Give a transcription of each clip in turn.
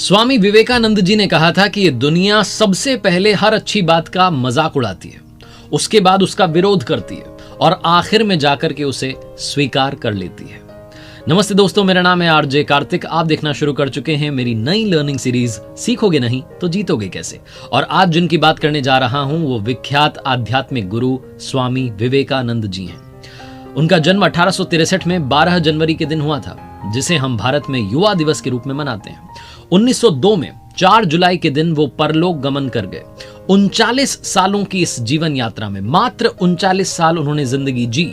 स्वामी विवेकानंद जी ने कहा था कि ये दुनिया सबसे पहले हर अच्छी बात का मजाक उड़ाती है, उसके बाद उसका विरोध करती है और आखिर में जाकर के उसे स्वीकार कर लेती है। नमस्ते दोस्तों, मेरा नाम है आरजे कार्तिक। आप देखना शुरू कर चुके हैं मेरी नई लर्निंग सीरीज सीखोगे नहीं तो जीतोगे कैसे। और आज जिनकी बात करने जा रहा हूं वो विख्यात आध्यात्मिक गुरु स्वामी विवेकानंद जी हैं। उनका जन्म 1863 में 12 जनवरी के दिन हुआ था, जिसे हम भारत में युवा दिवस के रूप में मनाते हैं। 1902 में 4 जुलाई के दिन वो परलोक गमन कर गए। 39 सालों की इस जीवन यात्रा में मात्र 39 साल उन्होंने जिंदगी जी,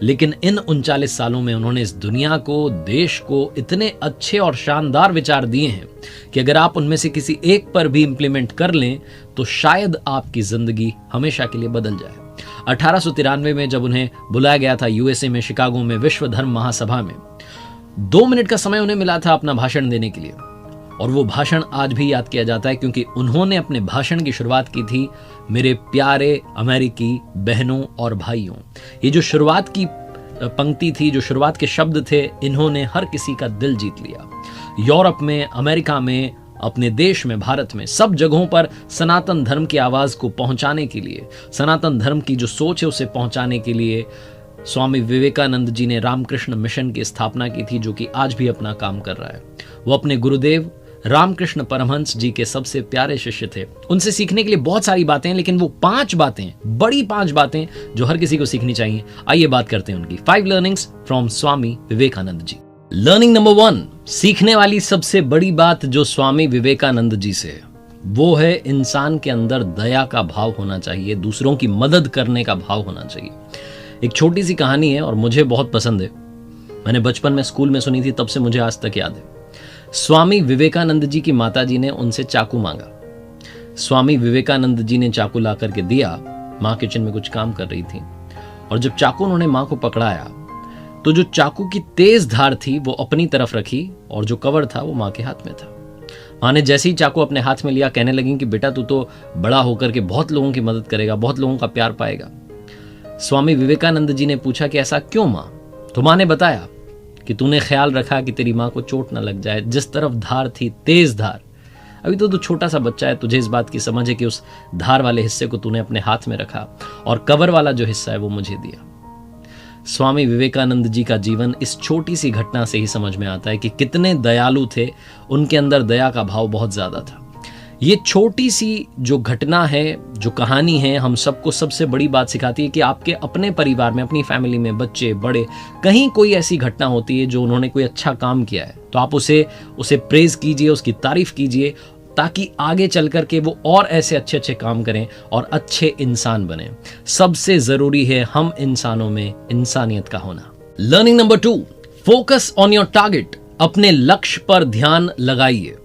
लेकिन इन 39 सालों में उन्होंने इस दुनिया को, देश को इतने अच्छे और शानदार विचार दिए हैं कि अगर आप उनमें से किसी एक पर भी इंप्लीमेंट कर लें तो शायद आपकी जिंदगी हमेशा के लिए बदल जाए। 1893 में जब उन्हें बुलाया गया था यूएसए में शिकागो में विश्व धर्म महासभा में, 2 मिनट का समय उन्हें मिला था अपना भाषण देने के लिए। और वो भाषण आज भी याद किया जाता है क्योंकि उन्होंने अपने भाषण की शुरुआत की थी, मेरे प्यारे अमेरिकी बहनों और भाइयों। ये जो शुरुआत की पंक्ति थी, जो शुरुआत के शब्द थे, इन्होंने हर किसी का दिल जीत लिया। यूरोप में, अमेरिका में, अपने देश में, भारत में, सब जगहों पर सनातन धर्म की आवाज को पहुंचाने के लिए, सनातन धर्म की जो सोच है उसे पहुंचाने के लिए स्वामी विवेकानंद जी ने रामकृष्ण मिशन की स्थापना की थी, जो कि आज भी अपना काम कर रहा है। वो अपने गुरुदेव रामकृष्ण परमहंस जी के सबसे प्यारे शिष्य थे। उनसे सीखने के लिए बहुत सारी बातें हैं, लेकिन वो 5 बातें, बड़ी 5 बातें जो हर किसी को सीखनी चाहिए। आइए बात करते हैं उनकी 5 learnings from Swami Vivekananda ji. Learning number 1, सीखने वाली सबसे बड़ी बात जो स्वामी विवेकानंद जी से है वो है इंसान के अंदर दया का भाव होना चाहिए, दूसरों की मदद करने का भाव होना चाहिए। एक छोटी सी कहानी है और मुझे बहुत पसंद है। मैंने बचपन में स्कूल में सुनी थी, तब से मुझे आज तक याद है। स्वामी विवेकानंद जी की माताजी ने उनसे चाकू मांगा। स्वामी विवेकानंद जी ने चाकू ला करके दिया। माँ किचन में कुछ काम कर रही थी और जब चाकू उन्होंने माँ को पकड़ाया तो जो चाकू की तेज धार थी वो अपनी तरफ रखी और जो कवर था वो माँ के हाथ में था। माँ ने जैसे ही चाकू अपने हाथ में लिया, कहने लगी कि बेटा तू तो बड़ा होकर के बहुत लोगों की मदद करेगा, बहुत लोगों का प्यार पाएगा। स्वामी विवेकानंद जी ने पूछा कि ऐसा क्यों माँ? तो माँ ने बताया कि तूने ख्याल रखा कि तेरी माँ को चोट न लग जाए। जिस तरफ धार थी, तेज धार, अभी तो तू छोटा सा बच्चा है, तुझे इस बात की समझ है कि उस धार वाले हिस्से को तूने अपने हाथ में रखा और कवर वाला जो हिस्सा है वो मुझे दिया। स्वामी विवेकानंद जी का जीवन इस छोटी सी घटना से ही समझ में आता है कि कितने दयालु थे। उनके अंदर दया का भाव बहुत ज्यादा था। ये छोटी सी जो घटना है, जो कहानी है, हम सबको सबसे बड़ी बात सिखाती है कि आपके अपने परिवार में, अपनी फैमिली में, बच्चे बड़े, कहीं कोई ऐसी घटना होती है जो उन्होंने कोई अच्छा काम किया है तो आप उसे प्रेज कीजिए, उसकी तारीफ कीजिए, ताकि आगे चल कर के वो और ऐसे अच्छे अच्छे काम करें और अच्छे इंसान बने। सबसे जरूरी है हम इंसानों में इंसानियत का होना। Learning number 2, focus on your target. अपने लक्ष्य पर ध्यान लगाइए।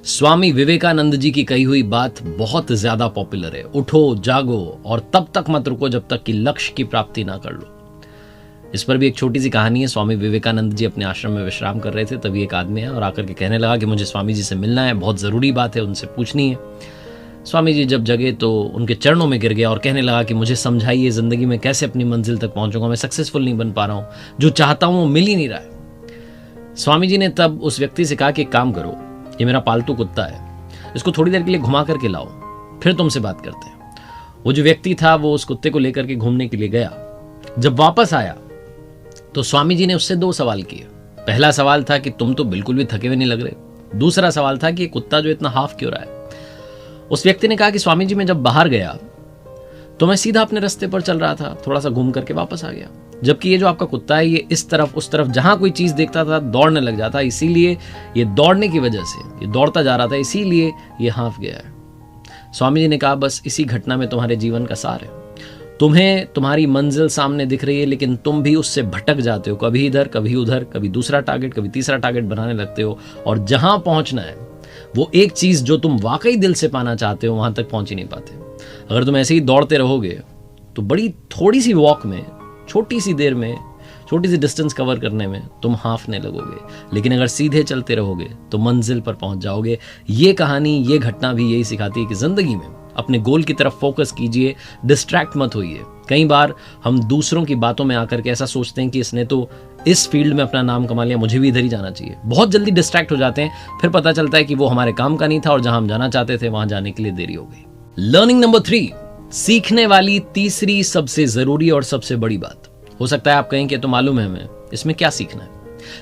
स्वामी विवेकानंद जी की कही हुई बात बहुत ज्यादा पॉपुलर है, उठो जागो और तब तक मत रुको जब तक कि लक्ष्य की प्राप्ति ना कर लो। इस पर भी एक छोटी सी कहानी है। स्वामी विवेकानंद जी अपने आश्रम में विश्राम कर रहे थे, तभी एक आदमी है और आकर के कहने लगा कि मुझे स्वामी जी से मिलना है, बहुत जरूरी बात है, उनसे पूछनी है। स्वामी जी जब जगे तो उनके चरणों में गिर गया और कहने लगा कि मुझे समझाइए, जिंदगी में कैसे अपनी मंजिल तक पहुंचूंगा, मैं सक्सेसफुल नहीं बन पा रहा हूं, जो चाहता हूं वो मिल ही नहीं रहा है। स्वामी जी ने तब उस व्यक्ति से कहा कि एक काम करो, ये मेरा पालतू कुत्ता है, इसको थोड़ी देर के लिए घुमा करके लाओ, फिर तुमसे बात करते हैं। वो जो व्यक्ति था वो उस कुत्ते को लेकर के घूमने के लिए गया। जब वापस आया तो स्वामी जी ने उससे 2 सवाल किए। पहला सवाल था कि तुम तो बिल्कुल भी थके हुए नहीं लग रहे। दूसरा सवाल था कि ये कुत्ता जो इतना हाफ क्यों रहा है। उस व्यक्ति ने कहा कि स्वामी जी मैं जब बाहर गया तो मैं सीधा अपने रास्ते पर चल रहा था, थोड़ा सा घूम करके वापस आ गया, जबकि ये जो आपका कुत्ता है ये इस तरफ उस तरफ जहां कोई चीज देखता था दौड़ने लग जाता, इसीलिए ये दौड़ने की वजह से ये दौड़ता जा रहा था, इसीलिए ये हाफ गया है। स्वामी जी ने कहा बस इसी घटना में तुम्हारे जीवन का सार है। तुम्हें तुम्हारी मंजिल सामने दिख रही है लेकिन तुम भी उससे भटक जाते हो, कभी इधर कभी उधर, कभी दूसरा टारगेट कभी तीसरा टारगेट बनाने लगते हो और जहां पहुंचना है वो एक चीज जो तुम वाकई दिल से पाना चाहते हो वहां तक पहुंच ही नहीं पाते। अगर तुम ऐसे ही दौड़ते रहोगे तो बड़ी थोड़ी सी वॉक में, छोटी सी देर में, छोटी सी डिस्टेंस कवर करने में तुम हाफने लगोगे, लेकिन अगर सीधे चलते रहोगे तो मंजिल पर पहुंच जाओगे। ये कहानी, ये घटना भी यही सिखाती है कि जिंदगी में अपने गोल की तरफ फोकस कीजिए, डिस्ट्रैक्ट मत होइए। कई बार हम दूसरों की बातों में आकर के ऐसा सोचते हैं कि इसने तो इस फील्ड में अपना नाम कमा लिया, मुझे भी इधर ही जाना चाहिए। बहुत जल्दी डिस्ट्रैक्ट हो जाते हैं, फिर पता चलता है कि वो हमारे काम का नहीं था और जहां हम जाना चाहते थे वहां जाने के लिए देरी हो गई। लर्निंग नंबर 3, सीखने वाली तीसरी सबसे जरूरी और सबसे बड़ी बात। हो सकता है आप कहें कि तो मालूम है हमें, इसमें क्या सीखना है,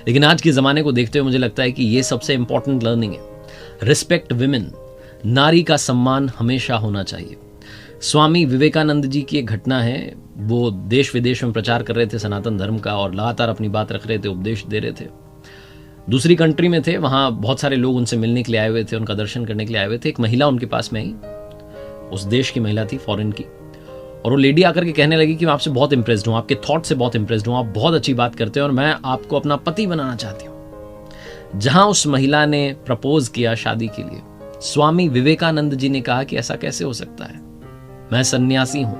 लेकिन आज के जमाने को देखते हुए मुझे लगता है कि ये सबसे इंपॉर्टेंट लर्निंग है। रिस्पेक्ट विमेन, नारी का सम्मान हमेशा होना चाहिए। स्वामी विवेकानंद जी की एक घटना है, वो देश विदेश में प्रचार कर रहे थे सनातन धर्म का और लगातार अपनी बात रख रहे थे, उपदेश दे रहे थे। दूसरी कंट्री में थे, वहां बहुत सारे लोग उनसे मिलने के लिए आए हुए थे, उनका दर्शन करने के लिए आए हुए थे। एक महिला उनके पास में आई, उस देश की महिला थी, फॉरेन की, और वो लेडी आकर के कहने लगी कि मैं आपसे बहुत इंप्रेस्ड हूँ, आपके थॉट से बहुत इंप्रेस्ड हूँ, आप बहुत अच्छी बात करते हैं और मैं आपको अपना पति बनाना चाहती हूँ। जहां उस महिला ने प्रपोज किया शादी के लिए, स्वामी विवेकानंद जी ने कहा कि ऐसा कैसे हो सकता है, मैं सन्यासी हूं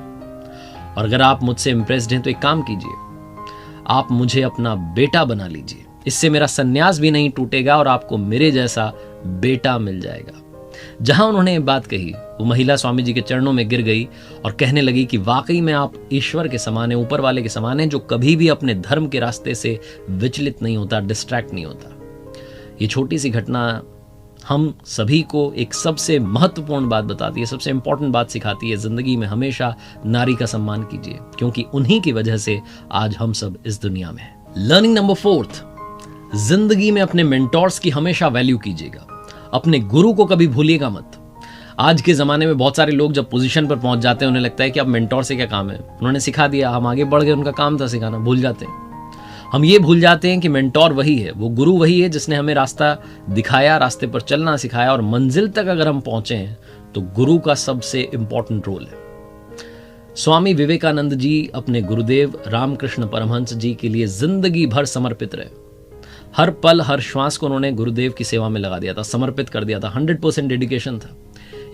और अगर आप मुझसे इंप्रेस्ड हैं तो एक काम कीजिए, आप मुझे अपना बेटा बना लीजिए, इससे मेरा सन्यास भी नहीं टूटेगा और आपको मेरे जैसा बेटा मिल जाएगा। जहां उन्होंने ये बात कही, वो महिला स्वामी जी के चरणों में गिर गई और कहने लगी कि वाकई में आप ईश्वर के समान हैं, ऊपर वाले के समान हैं, जो कभी भी अपने धर्म के रास्ते से विचलित नहीं होता, डिस्ट्रैक्ट नहीं होता। ये छोटी सी घटना हम सभी को एक सबसे महत्वपूर्ण बात बताती है, सबसे इंपॉर्टेंट बात सिखाती है, जिंदगी में हमेशा नारी का सम्मान कीजिए, क्योंकि उन्हीं की वजह से आज हम सब इस दुनिया में हैं। लर्निंग नंबर 4, जिंदगी में अपने मेंटोर्स की हमेशा वैल्यू कीजिएगा, अपने गुरु को कभी भूलिएगा मत। आज के जमाने में बहुत सारे लोग जब पोजीशन पर पहुंच जाते हैं, उन्हें लगता है कि अब मेंटोर से क्या काम है, उन्होंने सिखा दिया, हम आगे बढ़ गए, उनका काम था सिखाना, भूल जाते हैं। हम ये भूल जाते हैं कि मेंटोर वही है, वो गुरु वही है जिसने हमें रास्ता दिखाया, रास्ते पर चलना सिखाया, और मंजिल तक अगर हम पहुंचे हैं तो गुरु का सबसे इंपॉर्टेंट रोल है। स्वामी विवेकानंद जी अपने गुरुदेव रामकृष्ण परमहंस जी के लिए जिंदगी भर समर्पित रहे। हर पल हर श्वास को उन्होंने गुरुदेव की सेवा में लगा दिया था, समर्पित कर दिया था, 100% डेडिकेशन था।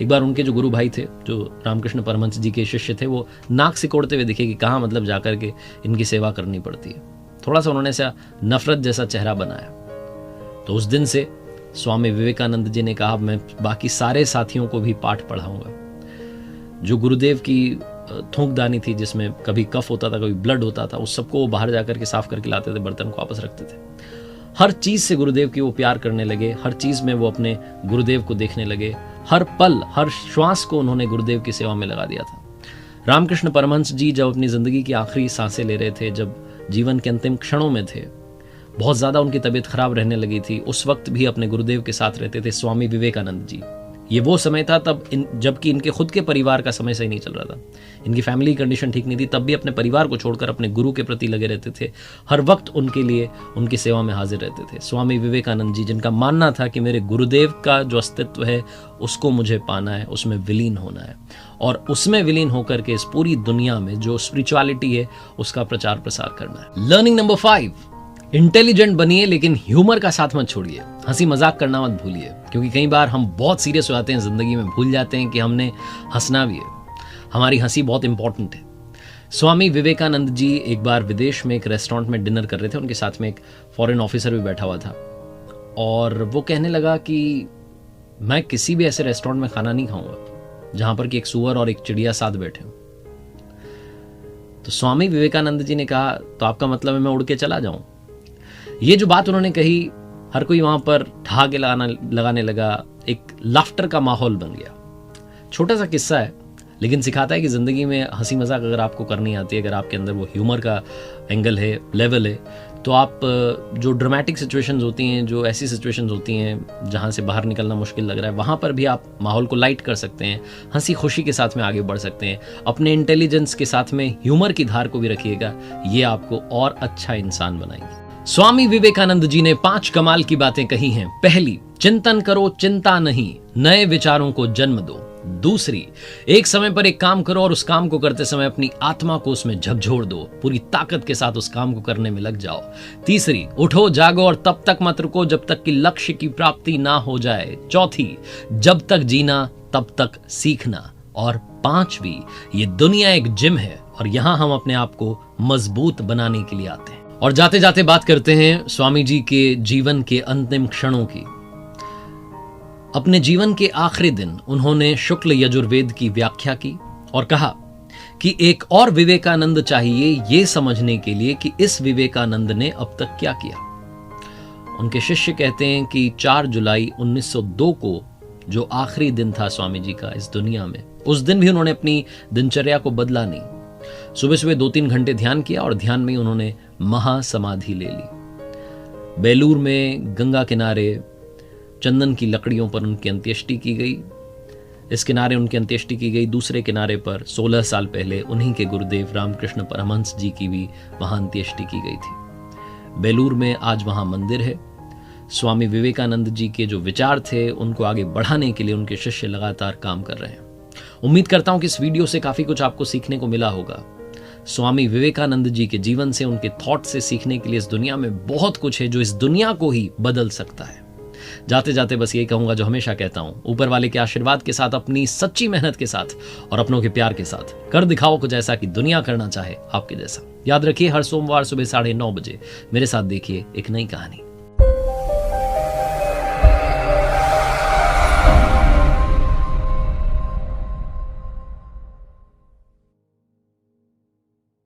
एक बार उनके जो गुरु भाई थे, जो रामकृष्ण परमहंस जी के शिष्य थे, वो नाक सिकोड़ते हुए दिखे कि कहाँ मतलब जाकर के इनकी सेवा करनी पड़ती है। थोड़ा सा उन्होंने सा नफरत जैसा चेहरा बनाया। तो उस दिन से स्वामी विवेकानंद जी ने कहा, मैं बाकी सारे साथियों को भी पाठ पढ़ाऊंगा। जो गुरुदेव की थूकदानी थी, जिसमें कभी कफ होता था, कभी ब्लड होता था, उस सबको वो बाहर जाकर के साफ करके लाते थे, बर्तन को वापस रखते थे। हर चीज से गुरुदेव की वो प्यार करने लगे, हर चीज में वो अपने गुरुदेव को देखने लगे, हर पल हर श्वास को उन्होंने गुरुदेव की सेवा में लगा दिया था। रामकृष्ण परमहंस जी जब अपनी जिंदगी की आखिरी सांसें ले रहे थे, जब जीवन के अंतिम क्षणों में थे, बहुत ज्यादा उनकी तबीयत खराब रहने लगी थी, उस वक्त भी अपने गुरुदेव के साथ रहते थे स्वामी विवेकानंद जी। ये वो समय था तब जबकि इनके खुद के परिवार का समय सही नहीं चल रहा था, इनकी फैमिली कंडीशन ठीक नहीं थी, तब भी अपने परिवार को छोड़कर अपने गुरु के प्रति लगे रहते थे, हर वक्त उनके लिए उनकी सेवा में हाजिर रहते थे। स्वामी विवेकानंद जी, जिनका मानना था कि मेरे गुरुदेव का जो अस्तित्व है उसको मुझे पाना है, उसमें विलीन होना है, और उसमें विलीन होकर के इस पूरी दुनिया में जो स्पिरिचुअलिटी है उसका प्रचार प्रसार करना है। लर्निंग नंबर 5, इंटेलिजेंट बनिए लेकिन ह्यूमर का साथ मत छोड़िए, हंसी मजाक करना मत भूलिए, क्योंकि कई बार हम बहुत सीरियस हो जाते हैं जिंदगी में, भूल जाते हैं कि हमने हंसना भी है, हमारी हंसी बहुत इंपॉर्टेंट है। स्वामी विवेकानंद जी एक बार विदेश में एक रेस्टोरेंट में डिनर कर रहे थे, उनके साथ में एक फॉरेन ऑफिसर भी बैठा हुआ था, और वो कहने लगा कि मैं किसी भी ऐसे रेस्टोरेंट में खाना नहीं खाऊंगा जहां पर कि एक सूअर और एक चिड़िया साथ बैठे हो। तो स्वामी विवेकानंद जी ने कहा, तो आपका मतलब है मैं उड़ के चला जाऊं? ये जो बात उन्होंने कही, हर कोई वहां पर ठहाके लगाने लगा, एक लाफ्टर का माहौल बन गया। छोटा सा किस्सा है, लेकिन सिखाता है कि जिंदगी में हंसी मजाक अगर आपको करनी आती है, अगर आपके अंदर वो ह्यूमर का एंगल है, लेवल है, तो आप जो ड्रामेटिक सिचुएशंस होती हैं, जो ऐसी सिचुएशंस होती हैं जहां से बाहर निकलना मुश्किल लग रहा है, वहां पर भी आप माहौल को लाइट कर सकते हैं, हंसी खुशी के साथ में आगे बढ़ सकते हैं। अपने इंटेलिजेंस के साथ में ह्यूमर की धार को भी रखिएगा, ये आपको और अच्छा इंसान बनाएंगे। स्वामी विवेकानंद जी ने 5 कमाल की बातें कही हैं। पहली, चिंतन करो, चिंता नहीं, नए विचारों को जन्म दो। दूसरी, एक समय पर एक काम करो और उस काम को करते समय अपनी आत्मा को उसमें झकझोर दो, पूरी ताकत के साथ उस काम को करने में लग जाओ। तीसरी, उठो जागो और तब तक मत रुको जब तक कि लक्ष्य की प्राप्ति ना हो जाए। चौथी, जब तक जीना तब तक सीखना। और 5वीं, ये दुनिया एक जिम है और यहां हम अपने आप को मजबूत बनाने के लिए आते हैं। और जाते जाते बात करते हैं स्वामी जी के जीवन के अंतिम क्षणों की। अपने जीवन के आखिरी दिन उन्होंने शुक्ल यजुर्वेद की व्याख्या की और कहा कि एक और विवेकानंद चाहिए ये समझने के लिए कि इस विवेकानंद ने अब तक क्या किया। उनके शिष्य कहते हैं कि 4 जुलाई 1902 को जो आखिरी दिन था स्वामी जी का इस दुनिया में, उस दिन भी उन्होंने अपनी दिनचर्या को बदला नहीं। सुबह सुबह 2-3 घंटे ध्यान किया और ध्यान में ही उन्होंने महासमाधि ले ली। बेलूर में गंगा किनारे चंदन की लकड़ियों पर उनकी अंत्येष्टि की गई। इस किनारे उनकी अंत्येष्टि की गई, दूसरे किनारे पर 16 साल पहले उन्हीं के गुरुदेव रामकृष्ण परमहंस जी की भी वहां अंत्येष्टि की गई थी। बेलूर में आज वहां मंदिर है। स्वामी विवेकानंद जी के जो विचार थे उनको आगे बढ़ाने के लिए उनके शिष्य लगातार काम कर रहे हैं। उम्मीद करता हूं कि इस वीडियो से काफी कुछ आपको सीखने को मिला होगा। स्वामी विवेकानंद जी के जीवन से, उनके थॉट से सीखने के लिए इस दुनिया में बहुत कुछ है जो इस दुनिया को ही बदल सकता है। जाते जाते बस यही कहूंगा जो हमेशा कहता हूं, ऊपर वाले के आशीर्वाद के साथ, अपनी सच्ची मेहनत के साथ और अपनों के प्यार के साथ कर दिखाओ कुछ ऐसा कि दुनिया करना चाहे आपके जैसा। याद रखिए, हर सोमवार सुबह 9:30 बजे मेरे साथ देखिए एक नई कहानी।